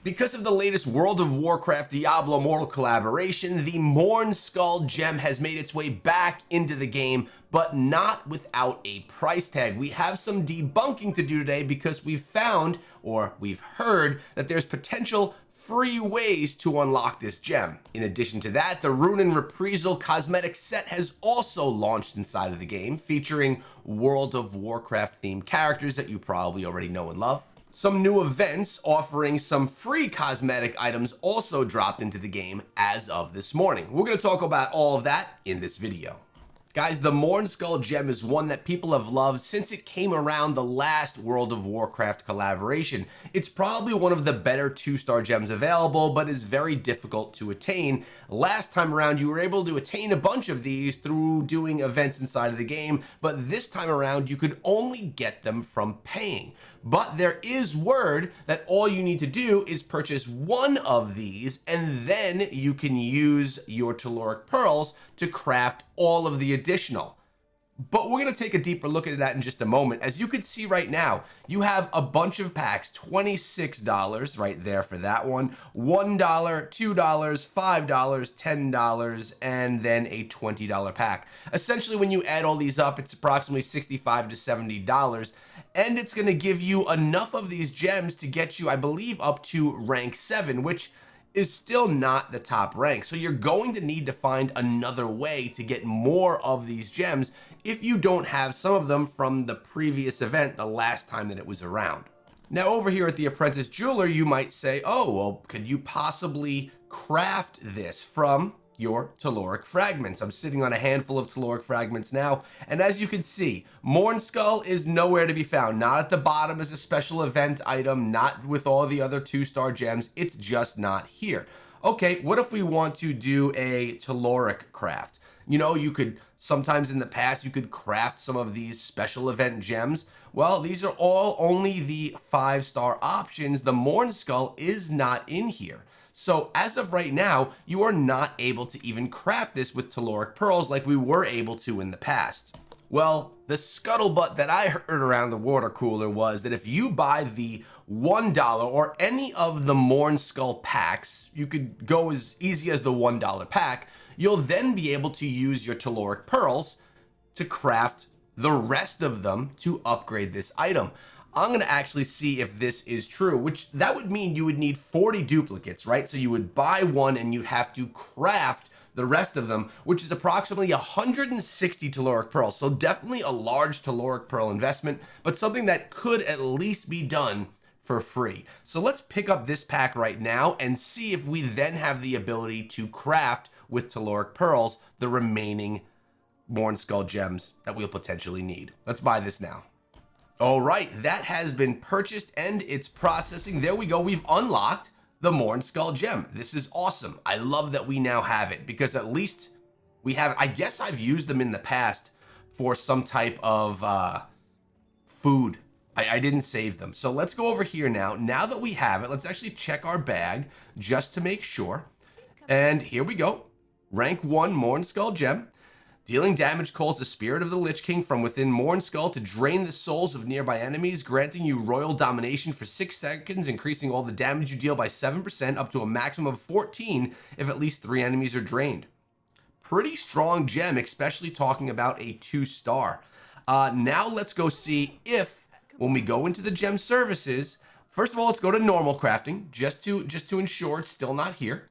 Because of the latest World of Warcraft Diablo Immortal collaboration, the Mourn Skull gem has made its way back into the game, but not without a price tag. We have some debunking to do today because we've found, or we've heard, that there's potential free ways to unlock this gem. In addition to that, the Rune and Reprisal cosmetic set has also launched inside of the game, featuring World of Warcraft themed characters that you probably already know and love. Some new events offering some free cosmetic items also dropped into the game as of this morning. We're going to talk about all of that in this video. Guys, the Mourn Skull gem is one that people have loved since it came around the last World of Warcraft collaboration. It's probably one of the better 2-star gems available, but is very difficult to attain. Last time around, you were able to attain a bunch of these through doing events inside of the game, but this time around, you could only get them from paying. But there is word that all you need to do is purchase one of these, and then you can use your telluric pearls to craft all of the additional. But we're going to take a deeper look at that in just a moment. As you can see right now, you have a bunch of packs, $26 right there for that one, $1, $2, $5, $10, and then a $20 pack. Essentially, when you add all these up, it's approximately $65 to $70, and it's going to give you enough of these gems to get you, I believe, up to rank 7, which is still not the top rank. So you're going to need to find another way to get more of these gems if you don't have some of them from the previous event the last time that it was around. Now over here at the Apprentice Jeweler, you might say, oh, well, could you possibly craft this from your telluric fragments? I'm sitting on a handful of telluric fragments now, and as you can see, Mourn Skull is nowhere to be found. Not at the bottom as a special event item, not with all the other 2-star gems. It's just not here. Okay, what if we want to do a telluric craft? You know, you could sometimes in the past you could craft some of these special event gems. Well, these are all only the 5-star options. The Mourn Skull is not in here. So as of right now, you are not able to even craft this with telluric pearls like we were able to in the past. Well, the scuttlebutt that I heard around the water cooler was that if you buy the $1 or any of the Mourn Skull packs, you could go as easy as the $1 pack, you'll then be able to use your telluric pearls to craft the rest of them to upgrade this item. I'm going to actually see if this is true, which that would mean you would need 40 duplicates, right? So you would buy one and you'd have to craft the rest of them, which is approximately 160 telluric pearls. So definitely a large telluric pearl investment, but something that could at least be done for free. So let's pick up this pack right now and see if we then have the ability to craft with telluric pearls the remaining Mourn Skull gems that we'll potentially need. Let's buy this now. All right, that has been purchased and it's processing. There we go. We've unlocked the Mourn Skull gem. This is awesome. I love that we now have it because at least we have, I guess I've used them in the past for some type of food. I didn't save them. So let's go over here now. Now that we have it, let's actually check our bag just to make sure. And here we go. Rank 1 Mourn Skull gem. Dealing damage calls the spirit of the Lich King from within Mourn Skull to drain the souls of nearby enemies, granting you royal domination for 6 seconds, increasing all the damage you deal by 7% up to a maximum of 14 if at least 3 enemies are drained. Pretty strong gem, especially talking about a 2-star. Now let's go see if, when we go into the gem services, first of all, let's go to normal crafting, just to ensure it's still not here.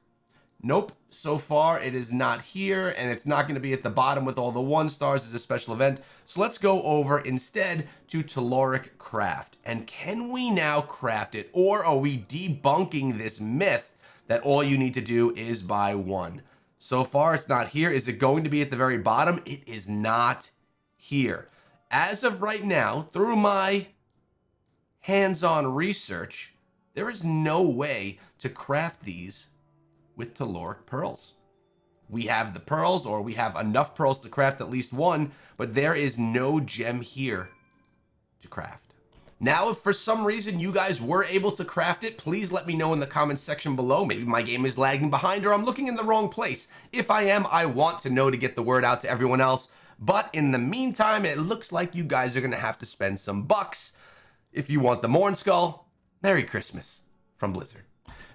Nope, so far it is not here, and it's not going to be at the bottom with all the 1-stars as a special event. So let's go over instead to telluric craft. And can we now craft it, or are we debunking this myth that all you need to do is buy one? So far it's not here. Is it going to be at the very bottom? It is not here. As of right now, through my hands-on research, there is no way to craft these with telluric pearls. We have the pearls, or we have enough pearls to craft at least one, but there is no gem here to craft. Now, if for some reason you guys were able to craft it, please let me know in the comments section below. Maybe my game is lagging behind or I'm looking in the wrong place. If I am, I want to know to get the word out to everyone else. But in the meantime, it looks like you guys are going to have to spend some bucks if you want the Mourn Skull. Merry Christmas from Blizzard.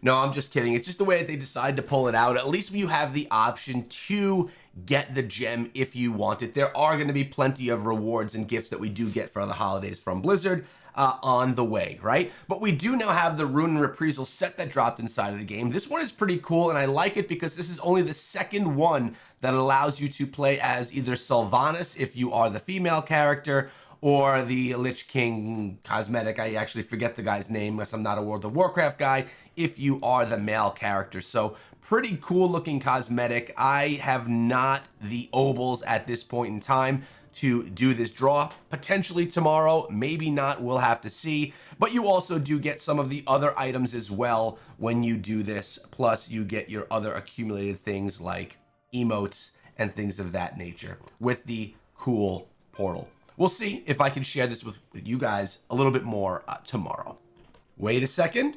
No, I'm just kidding. It's just the way that they decide to pull it out. At least you have the option to get the gem if you want it. There are going to be plenty of rewards and gifts that we do get for the holidays from Blizzard on the way, right? But we do now have the Rune and Reprisal set that dropped inside of the game. This one is pretty cool, and I like it because this is only the second one that allows you to play as either Sylvanas if you are the female character, or the Lich King cosmetic. I actually forget the guy's name unless I'm not a World of Warcraft guy, if you are the male character. So pretty cool looking cosmetic. I have not the obols at this point in time to do this draw. Potentially tomorrow, maybe not, we'll have to see. But you also do get some of the other items as well when you do this. Plus you get your other accumulated things like emotes and things of that nature with the cool portal. We'll see if I can share this with you guys a little bit more tomorrow. Wait a second.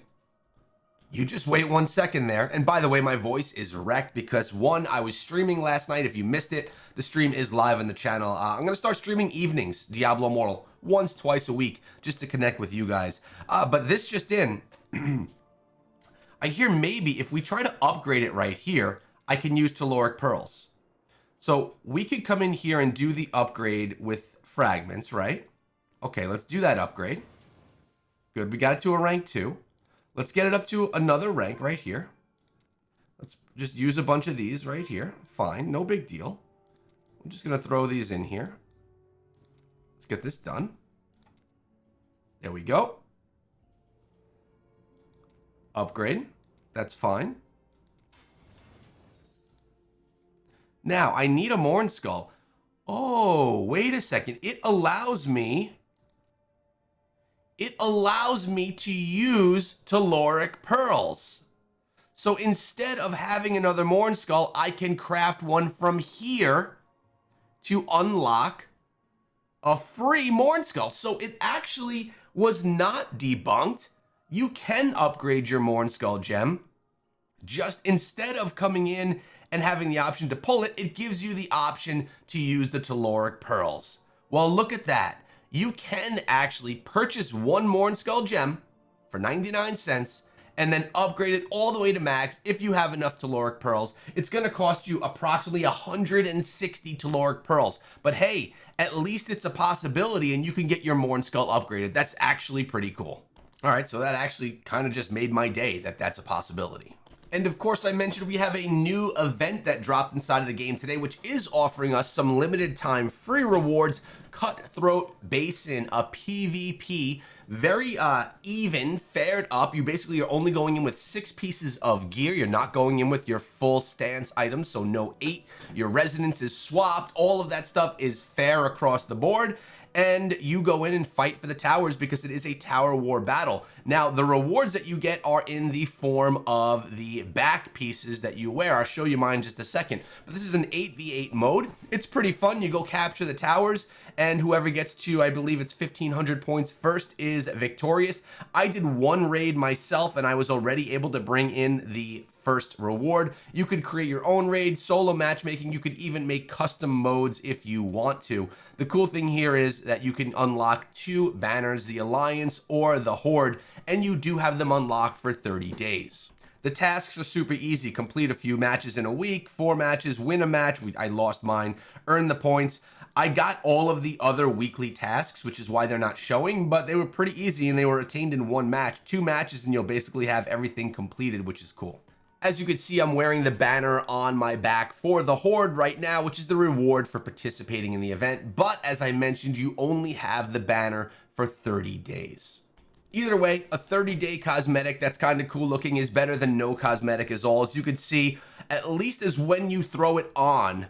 You just wait 1 second there. And by the way, my voice is wrecked because one, I was streaming last night. If you missed it, the stream is live on the channel. I'm going to start streaming evenings, Diablo Immortal, once, twice a week, just to connect with you guys. But this just in, I hear maybe if we try to upgrade it right here, I can use Telluric Pearls. So we could come in here and do the upgrade with fragments, right? Okay, let's do that upgrade. Good, we got it to a rank 2. Let's get it up to another rank right here. Let's just use a bunch of these right here. Fine, no big deal. I'm just gonna throw these in here. Let's get this done. There we go. Upgrade, that's fine. Now, I need a Mourn Skull. Oh, wait a second. It allows me to use Telluric Pearls. So instead of having another Mourn Skull, I can craft one from here to unlock a free Mourn Skull. So it actually was not debunked. You can upgrade your Mourn Skull gem. Just instead of coming in and having the option to pull it, it gives you the option to use the Telluric Pearls. Well, look at that. You can actually purchase one Mourn Skull gem for 99 cents and then upgrade it all the way to max if you have enough Telluric Pearls. It's going to cost you approximately 160 Telluric Pearls. But hey, at least it's a possibility and you can get your Mourn Skull upgraded. That's actually pretty cool. All right, so that actually kind of just made my day that that's a possibility. And of course, I mentioned we have a new event that dropped inside of the game today, which is offering us some limited time free rewards. Cutthroat Basin, a PvP, very even, fared up. You basically are only going in with 6 pieces of gear. You're not going in with your full stance items, so no 8. Your resonance is swapped. All of that stuff is fair across the board. And you go in and fight for the towers because it is a tower war battle. Now, the rewards that you get are in the form of the back pieces that you wear. I'll show you mine in just a second. But this is an 8v8 mode. It's pretty fun. You go capture the towers, and whoever gets to, I believe it's 1,500 points first, is victorious. I did one raid myself, and I was already able to bring in the first reward. You could create your own raid, solo matchmaking. You could even make custom modes if you want to. The cool thing here is that you can unlock 2 banners, the Alliance or the Horde, and you do have them unlocked for 30 days. The tasks are super easy. Complete a few matches in a week, 4 matches, win a match. I lost mine, earn the points. I got all of the other weekly tasks, which is why they're not showing, but they were pretty easy and they were attained in 1 match. 2 matches and you'll basically have everything completed, which is cool. As you can see, I'm wearing the banner on my back for the Horde right now, which is the reward for participating in the event. But as I mentioned, you only have the banner for 30 days. Either way, a 30-day cosmetic that's kind of cool looking is better than no cosmetic at all. As you can see, at least as when you throw it on,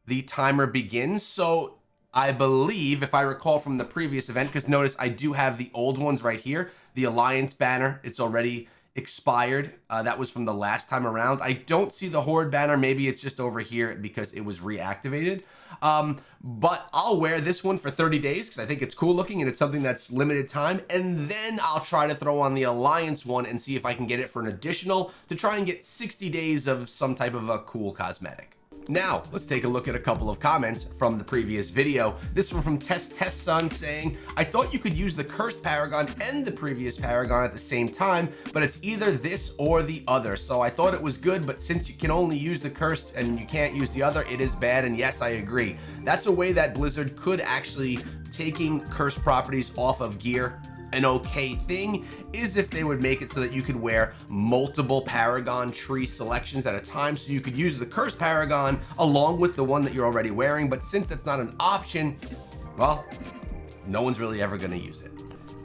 the timer begins. So I believe, if I recall from the previous event, because notice I do have the old ones right here, the Alliance banner, it's already expired. That was from the last time around. I don't see the Horde banner. Maybe it's just over here because it was reactivated. But I'll wear this one for 30 days because I think it's cool looking and it's something that's limited time. And then I'll try to throw on the Alliance one and see if I can get it for an additional to try and get 60 days of some type of a cool cosmetic. Now, let's take a look at a couple of comments from the previous video. This one from Test Son saying, I thought you could use the Cursed Paragon and the previous Paragon at the same time, but it's either this or the other. So I thought it was good, but since you can only use the Cursed and you can't use the other, it is bad. And yes, I agree. That's a way that Blizzard could actually taking cursed properties off of gear. An okay thing is if they would make it so that you could wear multiple Paragon tree selections at a time, so you could use the Cursed Paragon along with the one that you're already wearing. But since that's not an option, well, no one's really ever going to use it.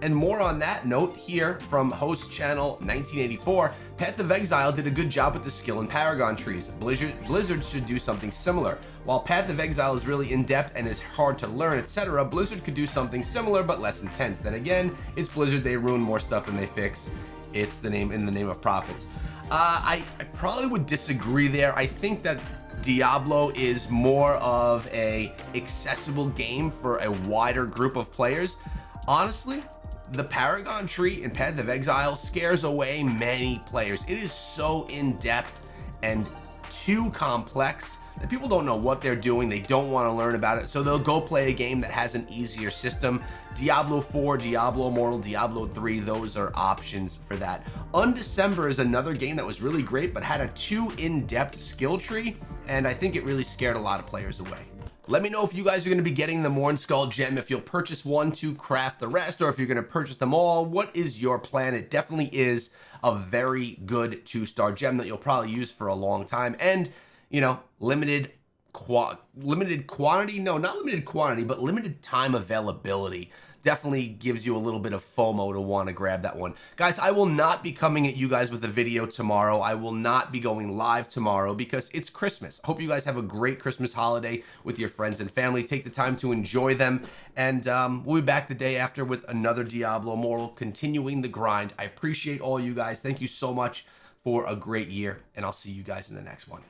And more on that note here from host channel 1984, Path of Exile did a good job with the skill and Paragon trees. Blizzard should do something similar. While Path of Exile is really in-depth and is hard to learn, etc., Blizzard could do something similar but less intense. Then again, it's Blizzard, they ruin more stuff than they fix. It's the name in the name of profits. I probably would disagree there. I think that Diablo is more of a accessible game for a wider group of players. Honestly, the Paragon tree in Path of Exile scares away many players. It is so in-depth and too complex that people don't know what they're doing. They don't want to learn about it, so they'll go play a game that has an easier system. Diablo 4, Diablo Immortal, Diablo 3, those are options for that. Undecember is another game that was really great, but had a too in-depth skill tree, and I think it really scared a lot of players away. Let me know if you guys are going to be getting the Mourn Skull gem, if you'll purchase one to craft the rest, or if you're going to purchase them all. What is your plan? It definitely is a very good 2-star gem that you'll probably use for a long time. And, you know, limited quantity, no, not limited quantity, but limited time availability definitely gives you a little bit of FOMO to want to grab that one. Guys, I will not be coming at you guys with a video tomorrow. I will not be going live tomorrow because it's Christmas. I hope you guys have a great Christmas holiday with your friends and family. Take the time to enjoy them. And we'll be back the day after with another Diablo Immortal, continuing the grind. I appreciate all you guys. Thank you so much for a great year, and I'll see you guys in the next one.